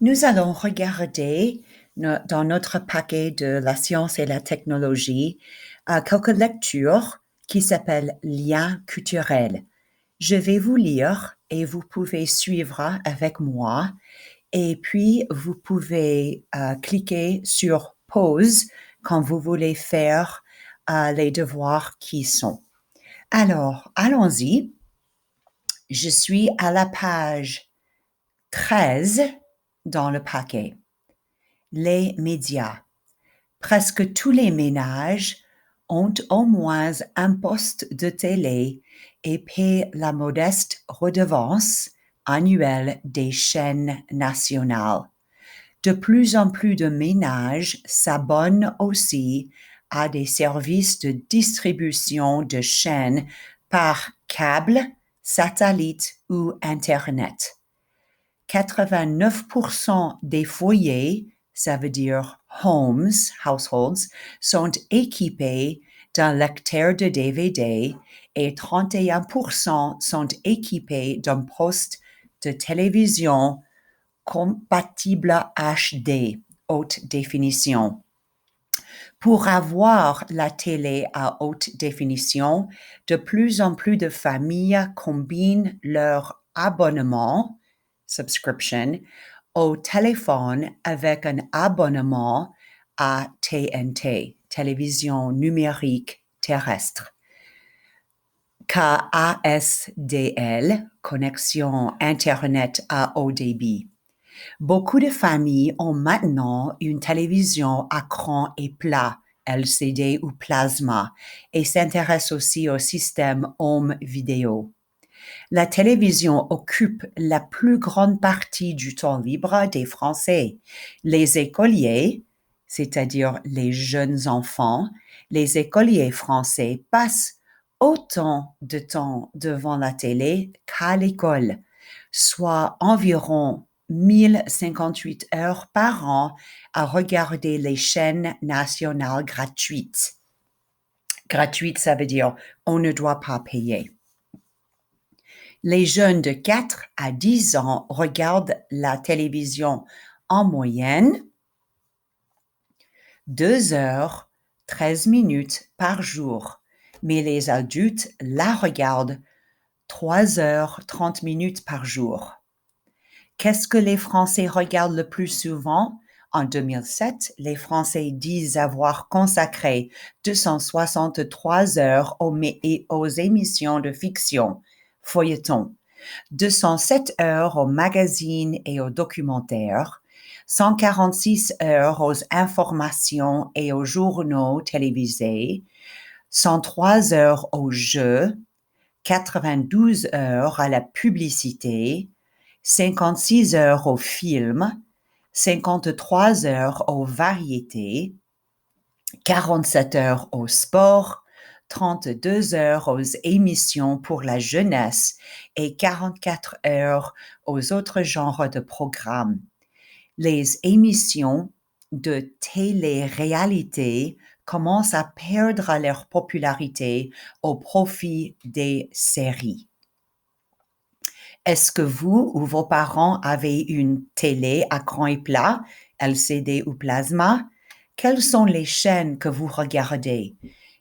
Nous allons regarder dans notre paquet de la science et la technologie quelques lectures qui s'appellent liens culturels. Je vais vous lire et vous pouvez suivre avec moi et puis vous pouvez cliquer sur pause quand vous voulez faire les devoirs qui sont. Alors, allons-y. Je suis à la page 13 dans le paquet. Les médias. Presque tous les ménages ont au moins un poste de télé et paient la modeste redevance annuelle des chaînes nationales. De plus en plus de ménages s'abonnent aussi à des services de distribution de chaînes par câble, satellite ou Internet. 89% des foyers, ça veut dire homes, households, sont équipés d'un lecteur de DVD et 31% sont équipés d'un poste de télévision compatible HD, haute définition. Pour avoir la télé à haute définition, de plus en plus de familles combinent leur abonnement, subscription, au téléphone avec un abonnement à TNT, télévision numérique terrestre. KASDL, connexion Internet à haut débit. Beaucoup de familles ont maintenant une télévision à écran et plat, LCD ou plasma, et s'intéressent aussi au système home vidéo. La télévision occupe la plus grande partie du temps libre des Français. Les écoliers, c'est-à-dire les jeunes enfants, les écoliers français passent autant de temps devant la télé qu'à l'école, soit environ 1058 heures par an à regarder les chaînes nationales gratuites. Gratuite, ça veut dire on ne doit pas payer. Les jeunes de 4 à 10 ans regardent la télévision en moyenne 2 heures 13 minutes par jour, mais les adultes la regardent 3 heures 30 minutes par jour. Qu'est-ce que les Français regardent le plus souvent? En 2007, les Français disent avoir consacré 263 heures aux émissions de fiction, feuilletons, 207 heures aux magazines et aux documentaires, 146 heures aux informations et aux journaux télévisés, 103 heures aux jeux, 92 heures à la publicité, 56 heures aux films, 53 heures aux variétés, 47 heures au sport, 32 heures aux émissions pour la jeunesse et 44 heures aux autres genres de programmes. Les émissions de télé-réalité commencent à perdre leur popularité au profit des séries. Est-ce que vous ou vos parents avez une télé à écran et plat, LCD ou plasma? Quelles sont les chaînes que vous regardez?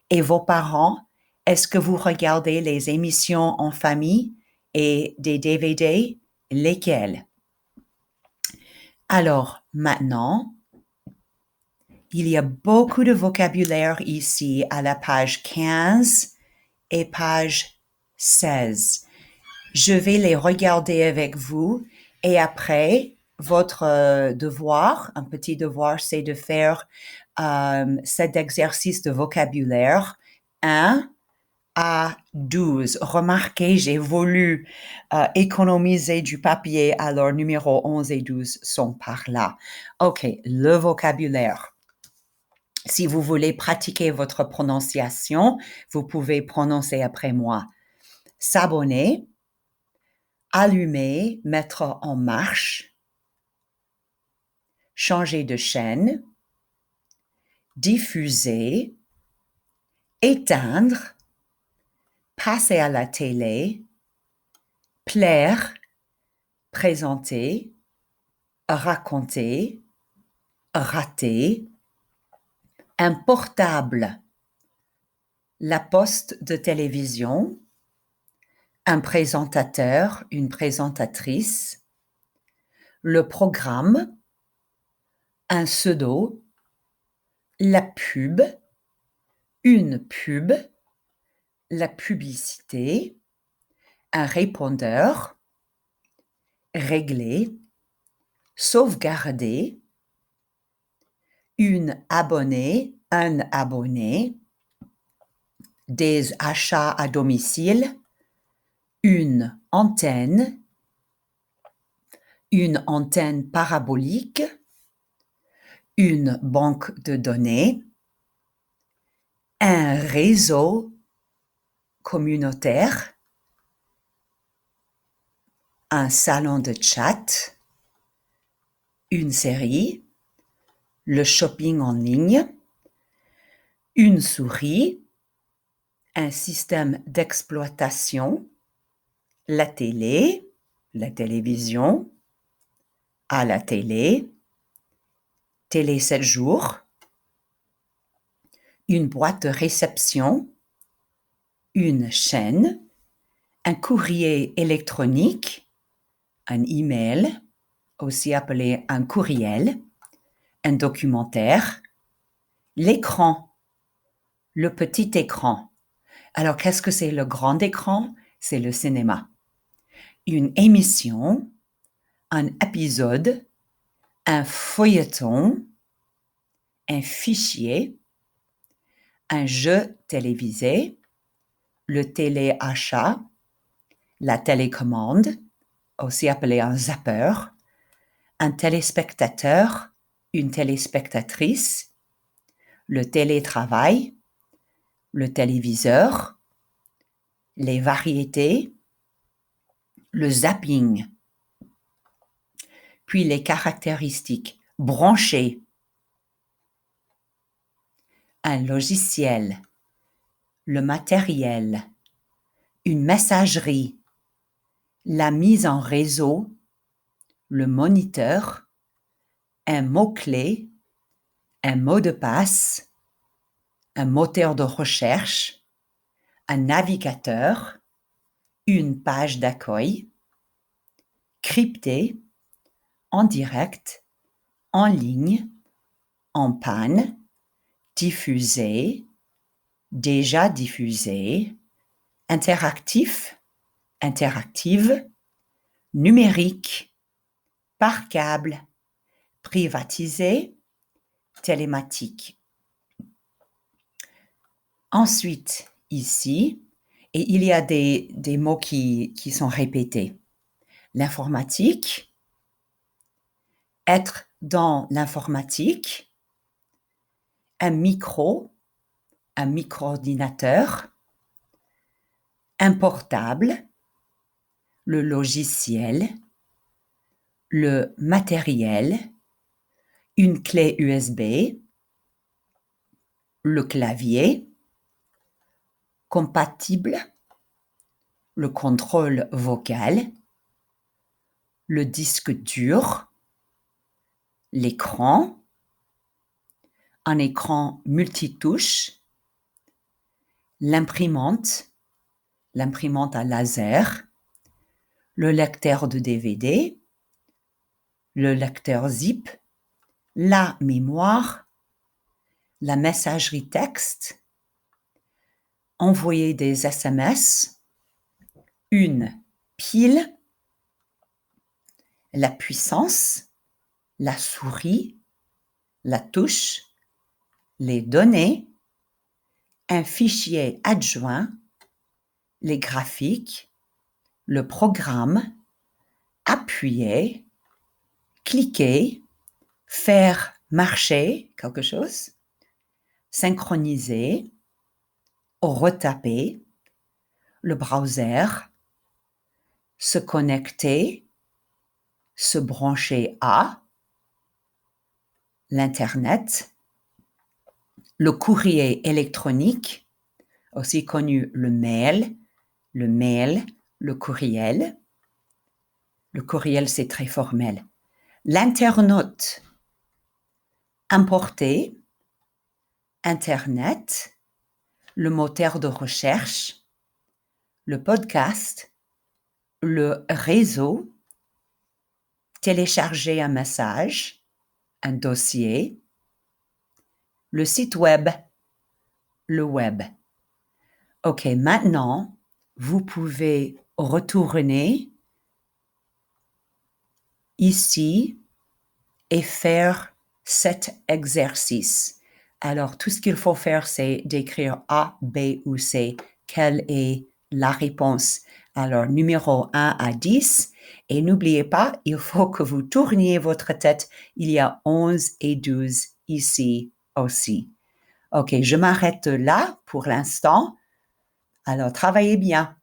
Et vos parents, est-ce que vous regardez les émissions en famille et des DVD? Lesquelles? Alors, maintenant, il y a beaucoup de vocabulaire ici à la page 15 et page 16. Je vais les regarder avec vous et après, votre devoir, un petit devoir, c'est de faire cet exercice de vocabulaire 1 à 12. Remarquez, j'ai voulu économiser du papier, alors numéro 11 et 12 sont par là. OK, le vocabulaire. Si vous voulez pratiquer votre prononciation, vous pouvez prononcer après moi. S'abonner, allumer, mettre en marche, changer de chaîne, diffuser, éteindre, passer à la télé, plaire, présenter, raconter, rater, un portable, la poste de télévision, un présentateur, une présentatrice, le programme, un pseudo, la pub, une pub, la publicité, un répondeur, régler, sauvegarder, une abonnée, un abonné, des achats à domicile, une antenne parabolique, une banque de données, un réseau communautaire, un salon de chat, une série, le shopping en ligne, une souris, un système d'exploitation, la télé, la télévision, à la télé, télé 7 jours, une boîte de réception, une chaîne, un courrier électronique, un email, aussi appelé un courriel, un documentaire, l'écran, le petit écran. Alors, qu'est-ce que c'est le grand écran? C'est le cinéma. Une émission, un épisode, un feuilleton, un fichier, un jeu télévisé, le téléachat, la télécommande, aussi appelé un zapper, un téléspectateur, une téléspectatrice, le télétravail, le téléviseur, les variétés, le zapping. Puis les caractéristiques: brancher, un logiciel, le matériel, une messagerie, la mise en réseau, le moniteur, un mot-clé, un mot de passe, un moteur de recherche, un navigateur, une page d'accueil, crypté, en direct, en ligne, en panne, diffusé, déjà diffusé, interactif, interactive, numérique, par câble, privatisé, télématique. Ensuite, ici, et il y a des mots qui sont répétés. L'informatique, être dans l'informatique, un micro-ordinateur, un portable, le logiciel, le matériel, une clé USB, le clavier, compatible, le contrôle vocal, le disque dur, l'écran, un écran multitouche, l'imprimante à laser, le lecteur de DVD, le lecteur zip, la mémoire, la messagerie texte, envoyer des SMS, une pile, la puissance, la souris, la touche, les données, un fichier adjoint, les graphiques, le programme, appuyer, cliquer, faire marcher quelque chose, synchroniser, retaper, le browser, se connecter, se brancher à l'Internet, le courrier électronique, aussi connu le mail, le courriel. Le courriel, c'est très formel. L'internaute. Importer, Internet, le moteur de recherche, le podcast, le réseau, télécharger un message, un dossier, le site web, le web. OK, maintenant, vous pouvez retourner ici et faire cet exercice. Alors, tout ce qu'il faut faire, c'est d'écrire A, B ou C. Quelle est la réponse? Alors, numéro 1 à 10. Et n'oubliez pas, il faut que vous tourniez votre tête. Il y a 11 et 12 ici aussi. OK, je m'arrête là pour l'instant. Alors, travaillez bien.